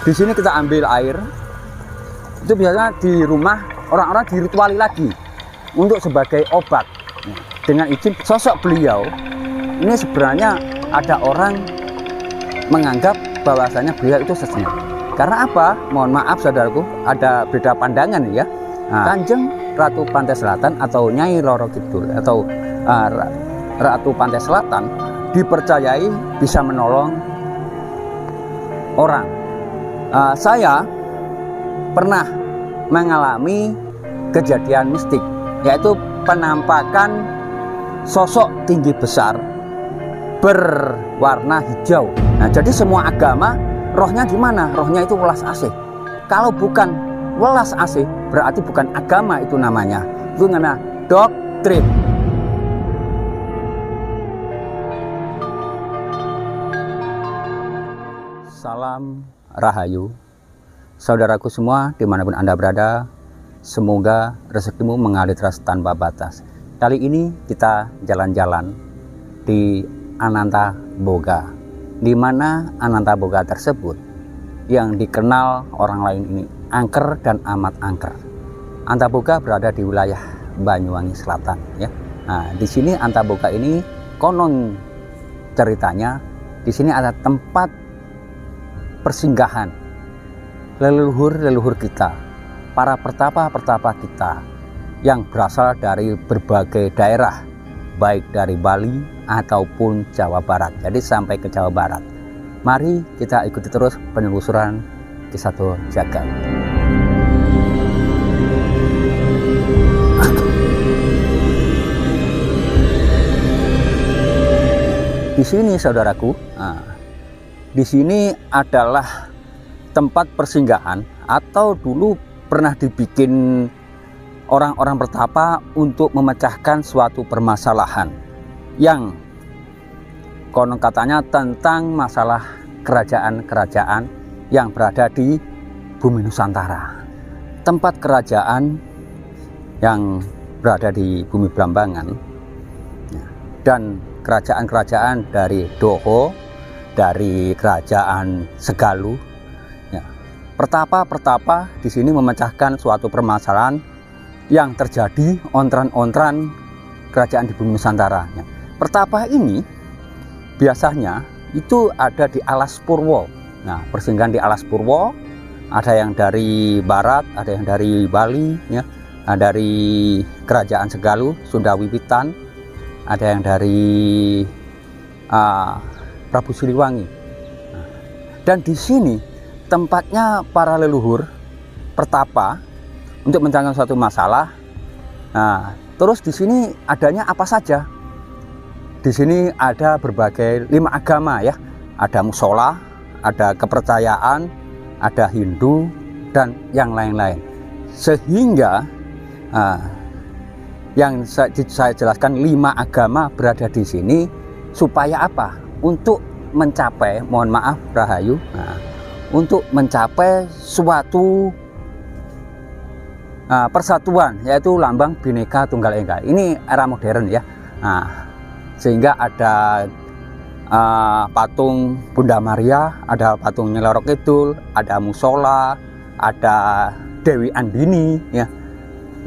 Di sini kita ambil air. Itu biasanya di rumah orang-orang dirituali lagi untuk sebagai obat. Dengan izin sosok beliau, ini sebenarnya ada orang menganggap bahwasanya beliau itu sesat. Karena apa? Mohon maaf saudaraku, ada beda pandangan ya. Kanjeng Ratu Pantai Selatan atau Nyai Roro Kidul atau Ratu Pantai Selatan dipercayai bisa menolong orang. Saya pernah mengalami kejadian mistik, yaitu penampakan sosok tinggi besar berwarna hijau. Nah, jadi semua agama rohnya di mana? Rohnya itu welas asih. Kalau bukan welas asih, berarti bukan agama itu namanya. Itu namanya doktrin. Salam Rahayu. Saudaraku semua dimanapun Anda berada, semoga rezekimu mengalir terus tanpa batas. Kali ini kita jalan-jalan di Ananta Boga, di mana Ananta Boga tersebut yang dikenal orang lain ini angker dan amat angker. Ananta Boga berada di wilayah Banyuwangi Selatan ya. Nah, di sini Ananta Boga ini konon ceritanya di sini ada tempat persinggahan leluhur-leluhur kita, para pertapa-pertapa kita yang berasal dari berbagai daerah, baik dari Bali ataupun Jawa Barat. Jadi sampai ke Jawa Barat. Mari kita ikuti terus penelusuran Ki Satu Jagat. Di sini saudaraku, di sini adalah tempat persinggahan atau dulu pernah dibikin orang-orang bertapa untuk memecahkan suatu permasalahan yang konon katanya tentang masalah kerajaan-kerajaan yang berada di bumi Nusantara. Tempat kerajaan yang berada di bumi Blambangan dan kerajaan-kerajaan dari Doho, dari kerajaan Segalu. Pertapa-pertapa di sini memecahkan suatu permasalahan yang terjadi ontran-ontran kerajaan di bumi Nusantara. Pertapa ini biasanya itu ada di Alas Purwo. Nah, persinggahan di Alas Purwo ada yang dari barat, ada yang dari Bali, ya, dari kerajaan Segalu, Sunda Wiwitan, ada yang dari Prabu Siliwangi. Dan di sini tempatnya para leluhur pertapa untuk mencangkan suatu masalah. Nah, terus di sini adanya apa saja? Di sini ada berbagai 5 agama ya. Ada musola, ada kepercayaan, ada Hindu dan yang lain-lain. Sehingga yang saya jelaskan 5 agama berada di sini supaya apa? Untuk mencapai, mohon maaf Rahayu, untuk mencapai suatu persatuan, yaitu lambang Bhinneka Tunggal Ika. Ini era modern ya. Nah, sehingga ada patung Bunda Maria, ada patung Nyai Roro Kidul, ada musola, ada Dewi Andini ya.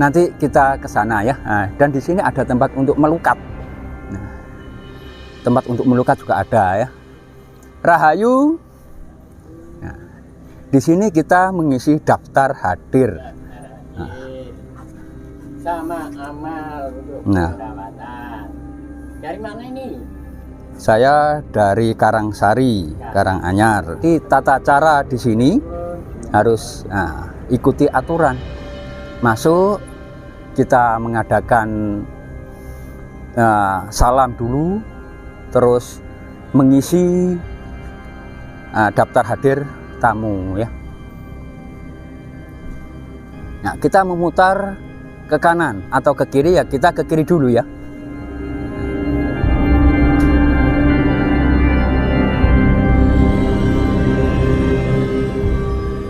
Nanti kita ke sana ya. Nah, dan di sini ada tempat untuk melukat. Nah, tempat untuk melukat juga ada ya. Rahayu. Nah, di sini kita mengisi daftar hadir. Sama amal untuk perawatan. Dari mana ini? Saya dari Karangsari, Karanganyar. Di tata cara di sini harus ikuti aturan. Masuk, kita mengadakan salam dulu, terus mengisi daftar hadir tamu ya. Nah, kita memutar ke kanan atau ke kiri ya, kita ke kiri dulu ya.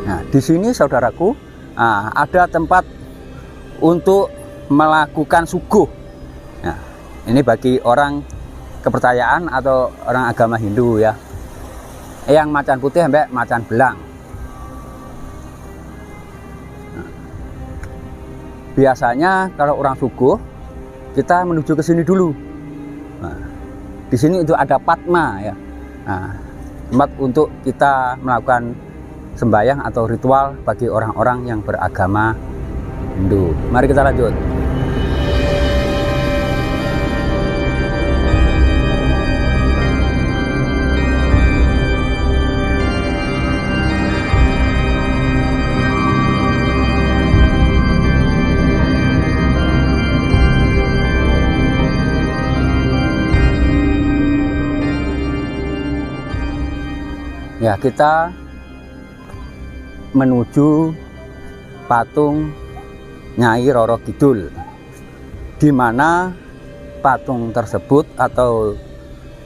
Nah, di sini saudaraku ada tempat untuk melakukan suguh. Nah, ini bagi orang kepercayaan atau orang agama Hindu ya. Yang macan putih sampai macan belang. biasanya kalau orang suguh kita menuju ke sini dulu. Nah, di sini itu ada Padma ya. Nah, tempat untuk kita melakukan sembahyang atau ritual bagi orang-orang yang beragama Hindu. Mari kita lanjut. Ya, kita menuju patung Nyai Roro Kidul, di mana patung tersebut atau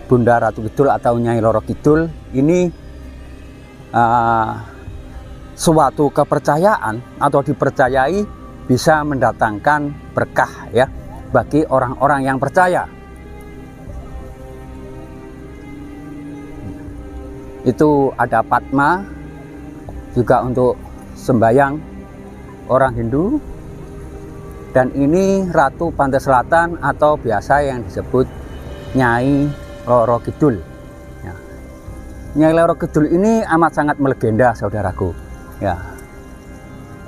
Bunda Ratu Kidul atau Nyai Roro Kidul ini suatu kepercayaan atau dipercayai bisa mendatangkan berkah ya bagi orang-orang yang percaya. Itu ada Padma juga untuk sembahyang orang Hindu, dan ini Ratu Pantai Selatan atau biasa yang disebut Nyai Roro Kidul ya. Nyai Roro Kidul ini amat sangat melegenda, saudaraku ya.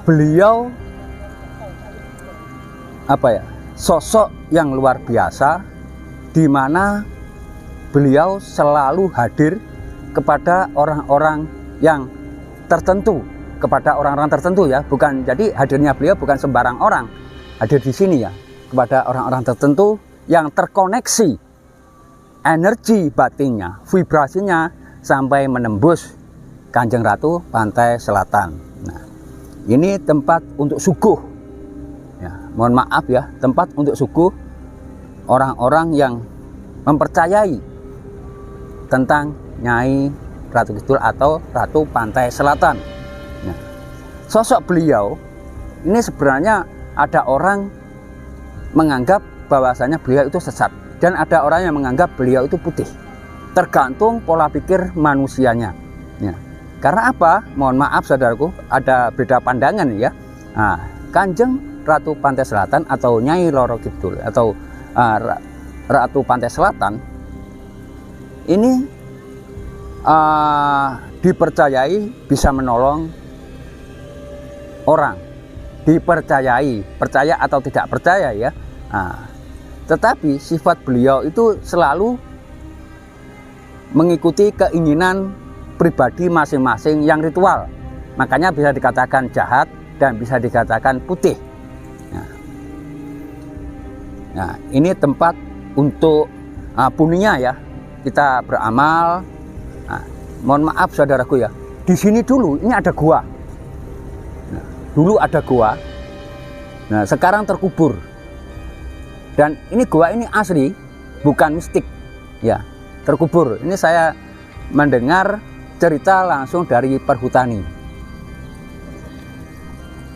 Beliau sosok yang luar biasa, di mana beliau selalu hadir kepada orang-orang yang tertentu, kepada orang-orang tertentu ya, bukan, jadi hadirnya beliau bukan sembarang orang hadir di sini ya, kepada orang-orang tertentu yang terkoneksi energi batinnya, vibrasinya sampai menembus Kanjeng Ratu Pantai Selatan. Nah, ini tempat untuk suguh ya, mohon maaf ya, tempat untuk suguh orang-orang yang mempercayai tentang Nyai Ratu Kidul atau Ratu Pantai Selatan. Nah, sosok beliau ini sebenarnya ada orang menganggap bahwasanya beliau itu sesat, dan ada orang yang menganggap beliau itu putih. Tergantung pola pikir manusianya. Ya. Karena apa? Mohon maaf saudaraku, ada beda pandangan ya. Nah, Kanjeng Ratu Pantai Selatan atau Nyai Roro Kidul atau Ratu Pantai Selatan ini dipercayai bisa menolong orang, dipercayai, percaya atau tidak percaya ya. Nah, tetapi sifat beliau itu selalu mengikuti keinginan pribadi masing-masing yang ritual, makanya bisa dikatakan jahat dan bisa dikatakan putih. Nah, ini tempat untuk punya ya, kita beramal. Nah, mohon maaf saudaraku ya, di sini dulu ini ada gua. Nah, dulu ada gua. Nah, sekarang terkubur. Dan ini gua ini asli, bukan mistik. Ya, terkubur. Ini saya mendengar cerita langsung dari perhutani.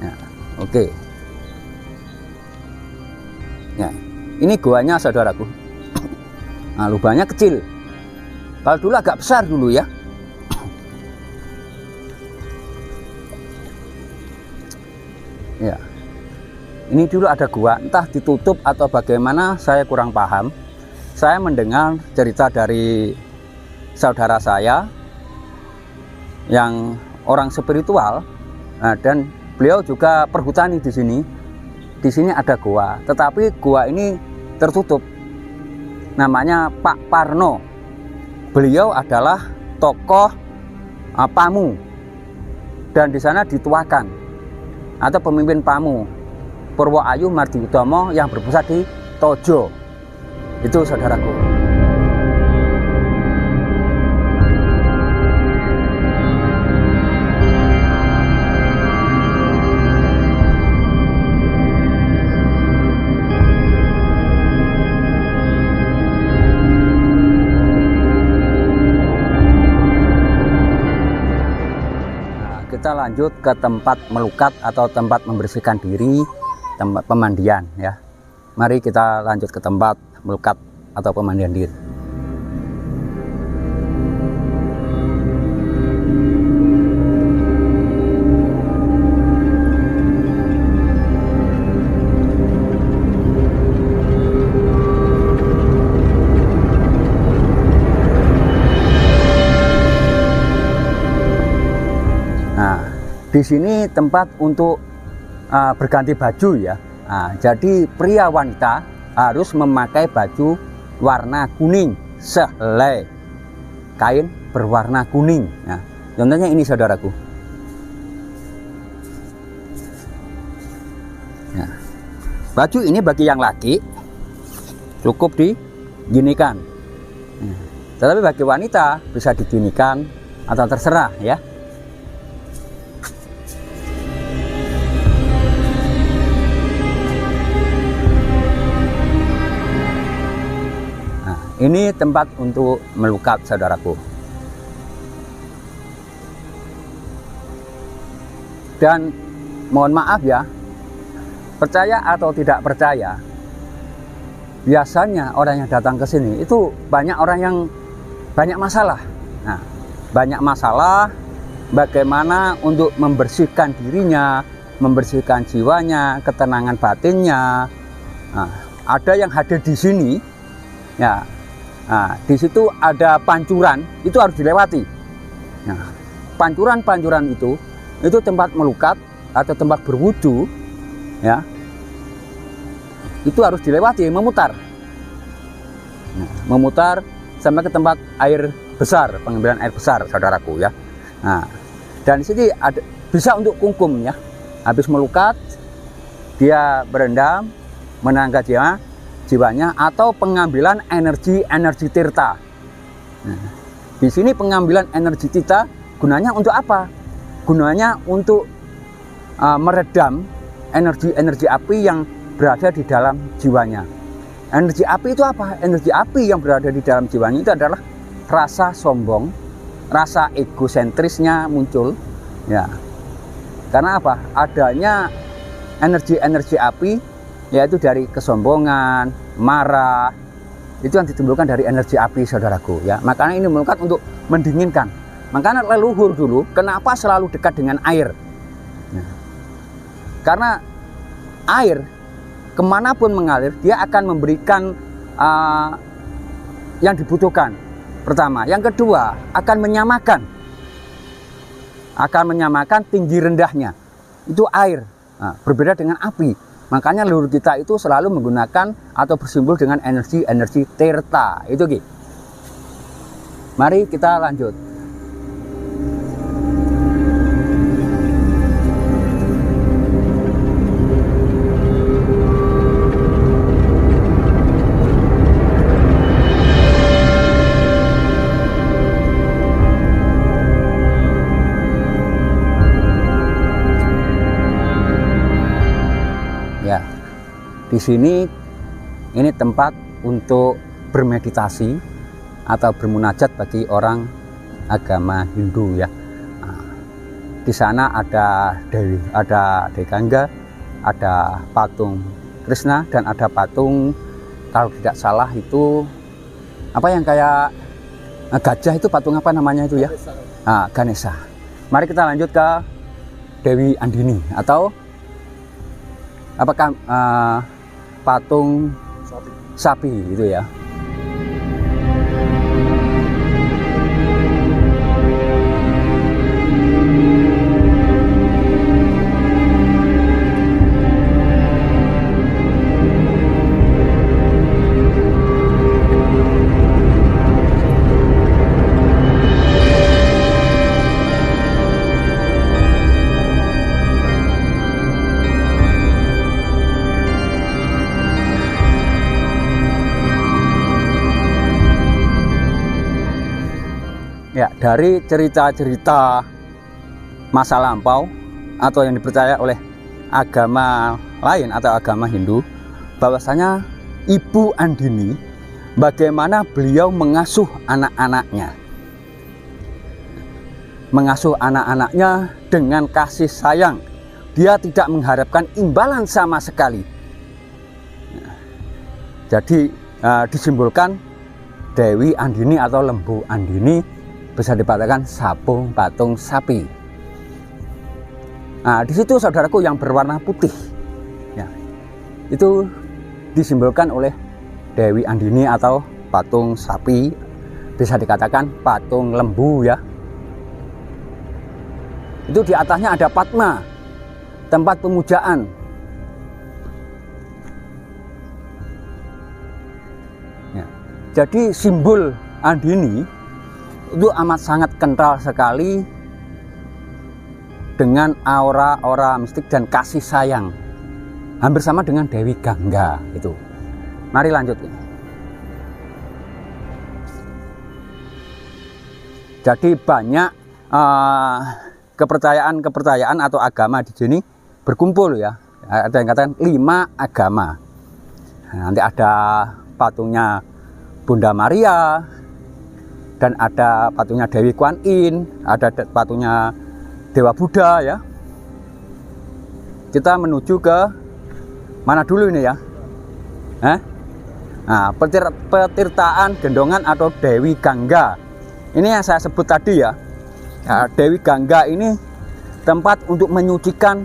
Nah, oke. Ya, ini guanya saudaraku. Nah, lubangnya kecil. Kalau dulu agak besar dulu ya. Ya. Ini dulu ada gua, entah ditutup atau bagaimana saya kurang paham. Saya mendengar cerita dari saudara saya yang orang spiritual, dan beliau juga perhutani di sini. Di sini ada gua, tetapi gua ini tertutup. Namanya Pak Parno. Beliau adalah tokoh Pamu, dan di sana dituakan atau pemimpin Pamu Purwoayu Mardi Utomo yang berpusat di Tojo. Itu saudaraku. Kita lanjut ke tempat melukat atau tempat membersihkan diri, tempat pemandian ya. Mari kita lanjut ke tempat melukat atau pemandian diri. Di sini tempat untuk berganti baju ya. Nah, jadi pria wanita harus memakai baju warna kuning, sehelai kain berwarna kuning. Nah, contohnya ini saudaraku. Nah, baju ini bagi yang laki cukup diginikan. Nah, tetapi bagi wanita bisa diginikan atau terserah ya. Nah, ini tempat untuk melukat saudaraku. Dan mohon maaf ya, percaya atau tidak percaya, biasanya orang yang datang ke sini itu banyak orang yang banyak masalah. Nah, banyak masalah bagaimana untuk membersihkan dirinya, membersihkan jiwanya, ketenangan batinnya. Nah, ada yang hadir di sini, ya. Nah, di situ ada pancuran, itu harus dilewati. Nah, pancuran-pancuran itu tempat melukat atau tempat berwudu, ya. Itu harus dilewati, memutar. Nah, memutar sampai ke tempat air besar, pengambilan air besar, saudaraku ya. Nah, dan di sini ada bisa untuk kungkum ya. Habis melukat, dia berendam, menangkap jiwanya atau pengambilan energi tirta. Nah, di sini pengambilan energi tirta gunanya untuk apa? Gunanya untuk meredam energi api yang berada di dalam jiwanya. Energi api itu apa? Energi api yang berada di dalam jiwanya itu adalah rasa sombong, rasa egosentrisnya muncul, ya. Karena apa? Adanya energi api, yaitu dari kesombongan, marah, itu yang ditimbulkan dari energi api, saudaraku, ya. Makanya ini melukat untuk mendinginkan. Makanya leluhur dulu, kenapa selalu dekat dengan air? Nah, karena air kemanapun mengalir, dia akan memberikan yang dibutuhkan. Pertama, yang kedua akan menyamakan tinggi rendahnya. Itu air. Nah, berbeda dengan api. Makanya leluhur kita itu selalu menggunakan atau bersimbol dengan energi tirta. Itu Ki. Mari kita lanjut. Ya, di sini ini tempat untuk bermeditasi atau bermunajat bagi orang agama Hindu ya. Nah, di sana ada Dewi Gangga, ada patung Krishna dan ada patung, kalau tidak salah itu apa yang kayak gajah, itu patung apa namanya itu ya? Ganesha. Mari kita lanjut ke Dewi Andini atau apakah patung sapi itu ya. Ya, dari cerita-cerita masa lampau atau yang dipercaya oleh agama lain atau agama Hindu, bahwasanya Ibu Andini bagaimana beliau mengasuh anak-anaknya. Mengasuh anak-anaknya dengan kasih sayang. Dia tidak mengharapkan imbalan sama sekali. Jadi disimbolkan Dewi Andini atau Lembu Andini bisa dikatakan sapung patung sapi. Nah, di situ saudaraku yang berwarna putih, ya, itu disimbolkan oleh Dewi Andini atau patung sapi, bisa dikatakan patung lembu ya. Itu di atasnya ada Padma, tempat pemujaan. Ya. Jadi simbol Andini itu amat sangat kental sekali dengan aura-aura mistik dan kasih sayang. Hampir sama dengan Dewi Gangga itu. Mari lanjut. Jadi banyak kepercayaan atau agama di sini berkumpul ya. Ada yang katakan 5 agama. Nah, nanti ada patungnya Bunda Maria, dan ada patungnya Dewi Kuan Yin, ada patungnya Dewa Buddha ya. Kita menuju ke mana dulu ini ya? Nah, petirtaan Gendongan atau Dewi Gangga. Ini yang saya sebut tadi ya. Nah, Dewi Gangga ini tempat untuk menyucikan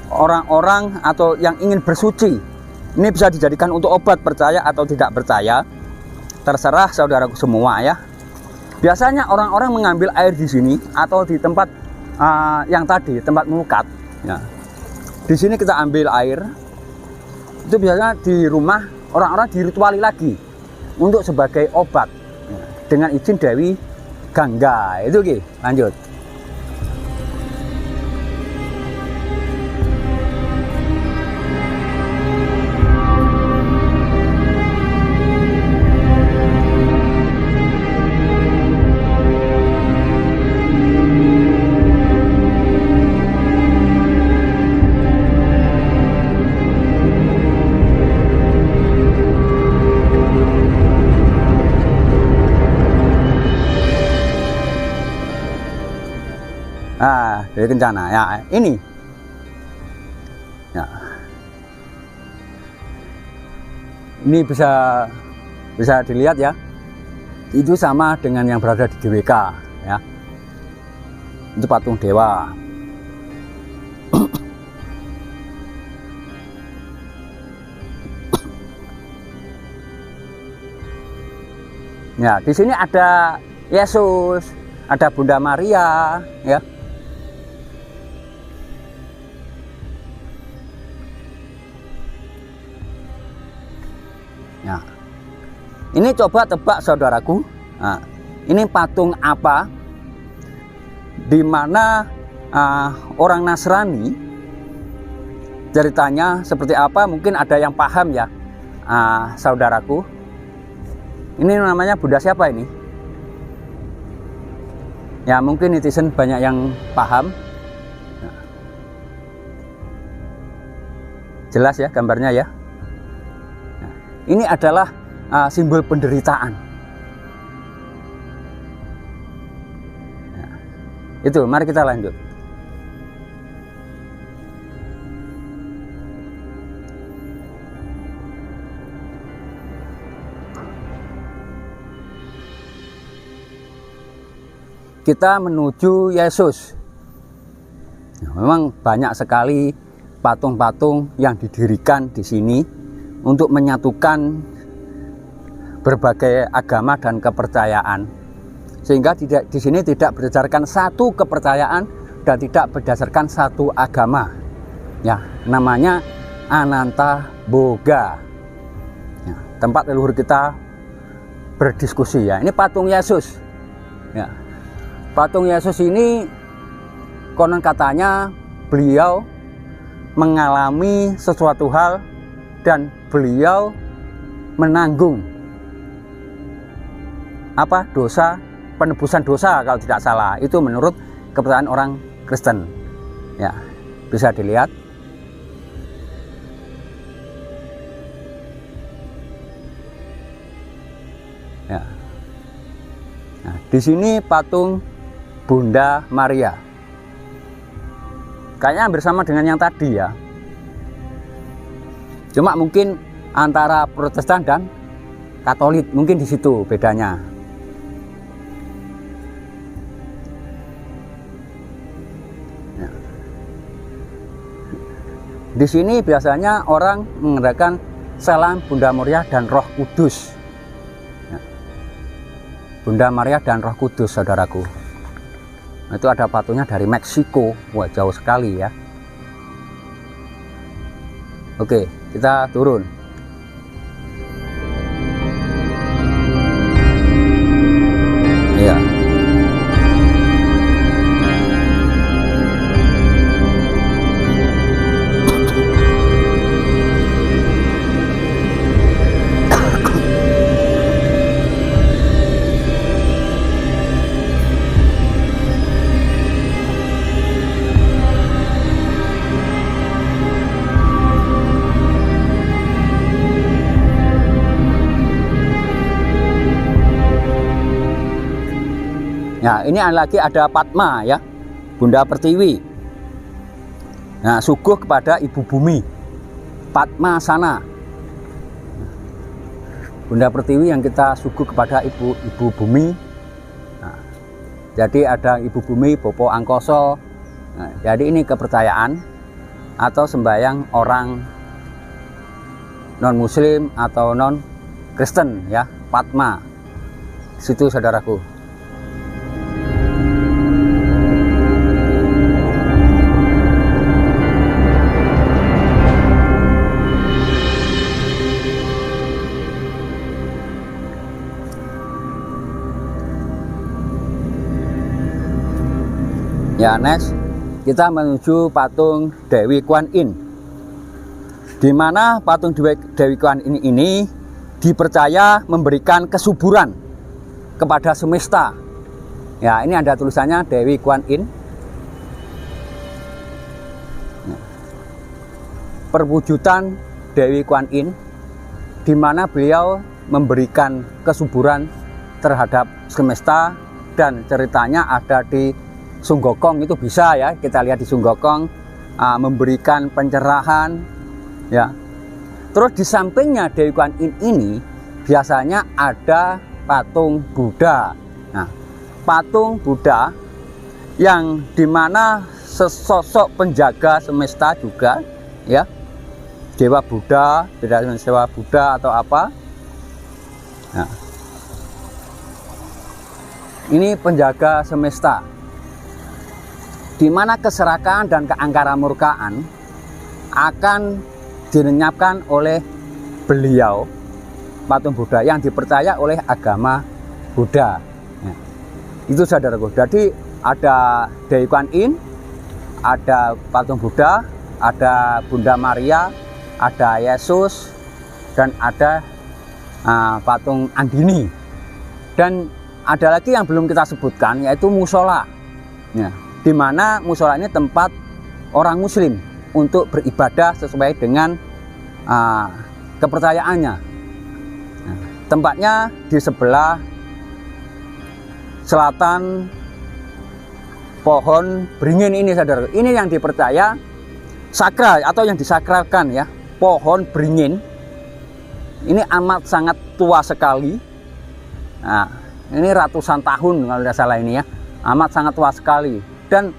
orang-orang atau yang ingin bersuci. Ini bisa dijadikan untuk obat, percaya atau tidak percaya. Terserah saudaraku semua ya. Biasanya orang-orang mengambil air di sini atau di tempat yang tadi, tempat melukat. Ya. Di sini kita ambil air. Itu biasanya di rumah orang-orang dirituali lagi untuk sebagai obat ya, dengan izin Dewi Gangga. Itu oke, lanjut. Dewi Kencana ya, ini ya, ini bisa dilihat ya, itu sama dengan yang berada di GWK ya, itu patung dewa. Ya, di sini ada Yesus, ada Bunda Maria ya. Nah, ini coba tebak saudaraku. Nah, ini patung apa? Di mana orang Nasrani ceritanya seperti apa? Mungkin ada yang paham ya, saudaraku. Ini namanya Bunda siapa ini? Ya mungkin netizen banyak yang paham. Nah, jelas ya gambarnya ya. Ini adalah simbol penderitaan. Nah, itu, mari kita lanjut. Kita menuju Yesus. Nah, memang banyak sekali patung-patung yang didirikan di sini untuk menyatukan berbagai agama dan kepercayaan, sehingga di sini tidak berdasarkan satu kepercayaan dan tidak berdasarkan satu agama. Ya, namanya Ananta Boga. Ya, tempat leluhur kita berdiskusi ya. Ini patung Yesus. Ya, patung Yesus ini konon katanya beliau mengalami sesuatu hal dan beliau menanggung dosa, penebusan dosa kalau tidak salah. Itu menurut kepercayaan orang Kristen. Ya, bisa dilihat. Ya. Nah, di sini patung Bunda Maria. Kayaknya hampir sama dengan yang tadi ya. Cuma mungkin antara Protestan dan Katolik, mungkin di situ bedanya. Ya. Di sini biasanya orang mengadakan salam Bunda Maria dan Roh Kudus. Ya. Bunda Maria dan Roh Kudus, saudaraku. Itu ada patungnya dari Meksiko. Wah, jauh sekali ya. Oke, kita turun. Iya. Nah, ini lagi ada Padma ya, Bunda Pertiwi. Nah, suguh kepada Ibu Bumi, Padma sana. Bunda Pertiwi yang kita suguh kepada Ibu Bumi. Nah, jadi ada Ibu Bumi, Bopo Angkoso. Nah, jadi ini kepercayaan atau sembahyang orang non Muslim atau non Kristen ya, Padma. Situ saudaraku. Ya, next kita menuju patung Dewi Kuan Yin, di mana patung Dewi Kuan Yin ini dipercaya memberikan kesuburan kepada semesta. Ya, ini ada tulisannya Dewi Kuan Yin. Perwujudan Dewi Kuan Yin, di mana beliau memberikan kesuburan terhadap semesta, dan ceritanya ada di Sung Gokong. Itu bisa ya, kita lihat di Sung Gokong, memberikan pencerahan ya. Terus di sampingnya Dewi Kuan Yin ini biasanya ada patung Buddha. Nah, patung Buddha yang dimana sesosok penjaga semesta juga ya, Dewa Buddha, beda dengan Dewa Buddha atau apa. Nah, ini penjaga semesta, di mana keserakaan dan keangkaramurkaan akan dilenyapkan oleh beliau, patung Buddha yang dipercaya oleh agama Buddha. Ya, itu saudaraku. Jadi ada Dewi Kuan Yin, ada patung Buddha, ada Bunda Maria, ada Yesus, dan ada patung Andini. Dan ada lagi yang belum kita sebutkan, yaitu musola. Ya, di mana musola ini tempat orang Muslim untuk beribadah sesuai dengan kepercayaannya. Nah, tempatnya di sebelah selatan pohon beringin ini, saudara. Ini yang dipercaya sakral atau yang disakralkan ya, pohon beringin. Ini amat sangat tua sekali. Nah, ini ratusan tahun kalau tidak salah ini ya, amat sangat tua sekali. Dan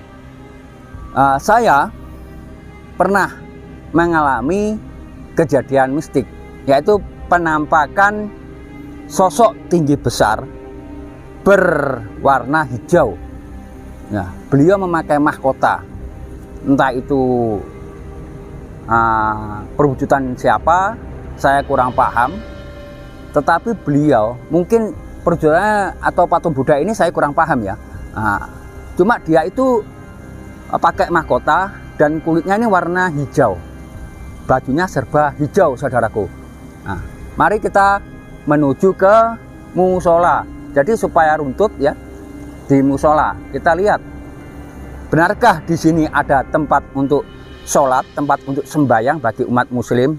saya pernah mengalami kejadian mistik, yaitu penampakan sosok tinggi besar berwarna hijau. Ya, beliau memakai mahkota, entah itu perwujudan siapa, saya kurang paham. Tetapi beliau, mungkin perwujudannya atau patung Buddha ini saya kurang paham ya. Cuma dia itu pakai mahkota dan kulitnya ini warna hijau, bajunya serba hijau, saudaraku. Nah, mari kita menuju ke musola. Jadi supaya runtut ya, di musola kita lihat, benarkah di sini ada tempat untuk sholat, tempat untuk sembahyang bagi umat Muslim.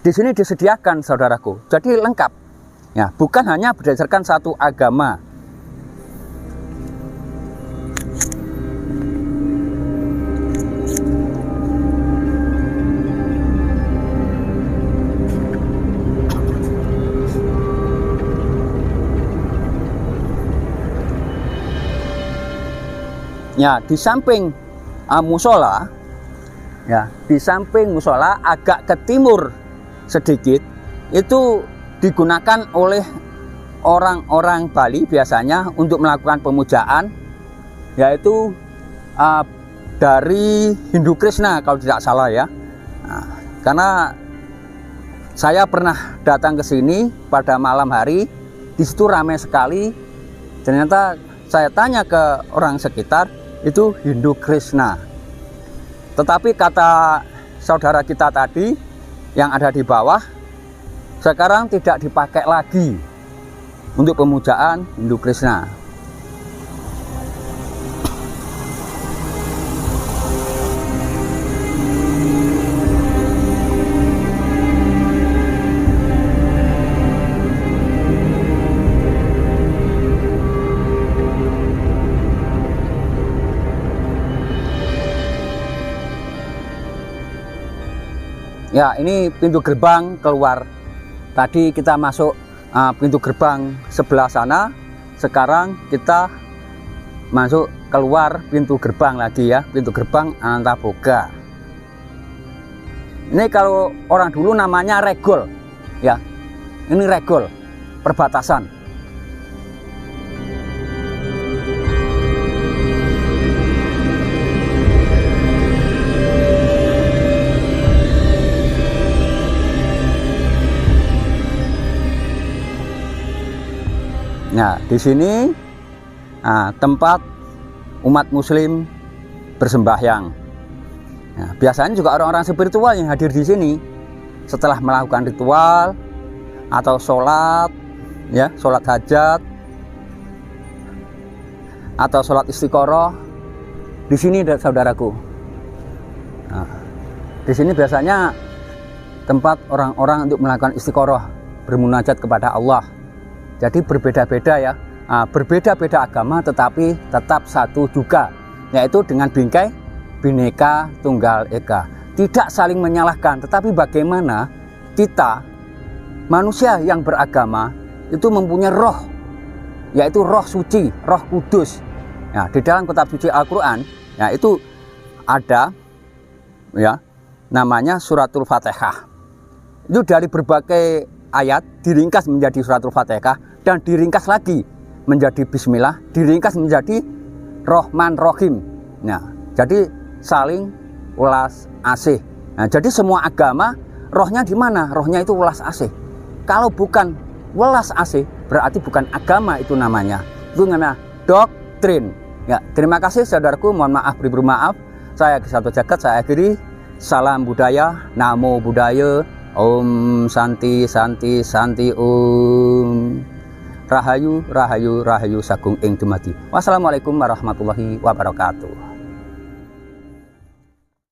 Di sini disediakan, saudaraku. Jadi lengkap. Ya, bukan hanya berdasarkan satu agama. Ya, di samping musola, ya, di samping musola agak ke timur sedikit, itu digunakan oleh orang-orang Bali biasanya untuk melakukan pemujaan yaitu dari Hindu Krishna kalau tidak salah ya. Nah, karena saya pernah datang ke sini pada malam hari, di situ ramai sekali. Ternyata saya tanya ke orang sekitar, itu Hindu Krishna. Tetapi kata saudara kita tadi yang ada di bawah, sekarang tidak dipakai lagi untuk pemujaan Hindu Krishna. Ya, ini pintu gerbang keluar. Tadi kita masuk pintu gerbang sebelah sana. Sekarang kita masuk keluar pintu gerbang lagi ya, pintu gerbang Anantaboga. Ini kalau orang dulu namanya regol ya. Ini regol perbatasan. Nah, di sini tempat umat Muslim bersembahyang. Nah, biasanya juga orang-orang spiritual yang hadir di sini setelah melakukan ritual atau sholat, ya, sholat hajat atau sholat istiqoroh. Di sini, saudaraku. Nah, di sini biasanya tempat orang-orang untuk melakukan istiqoroh, bermunajat kepada Allah. Jadi berbeda-beda ya, berbeda-beda agama tetapi tetap satu juga, yaitu dengan bingkai Bhinneka Tunggal Ika. Tidak saling menyalahkan, tetapi bagaimana kita manusia yang beragama itu mempunyai roh, yaitu roh suci, roh kudus. Nah, di dalam kitab suci Al-Quran, ya itu ada ya namanya suratul Fatihah. Itu dari berbagai ayat diringkas menjadi suratul Fatihah dan diringkas lagi menjadi bismillah, diringkas menjadi Rahman Rahim. Nah, jadi saling welas asih. Nah, jadi semua agama rohnya di mana? Rohnya itu welas asih. Kalau bukan welas asih berarti bukan agama itu namanya. Itu namanya doktrin. Ya, terima kasih saudaraku, mohon maaf beri maaf. Saya Satu Jagat, saya akhiri. Salam budaya, namo buddhaya. Om Santi Santi Santi Om. Rahayu Rahayu Rahayu Sagung ing dumadi. Wassalamualaikum warahmatullahi wabarakatuh.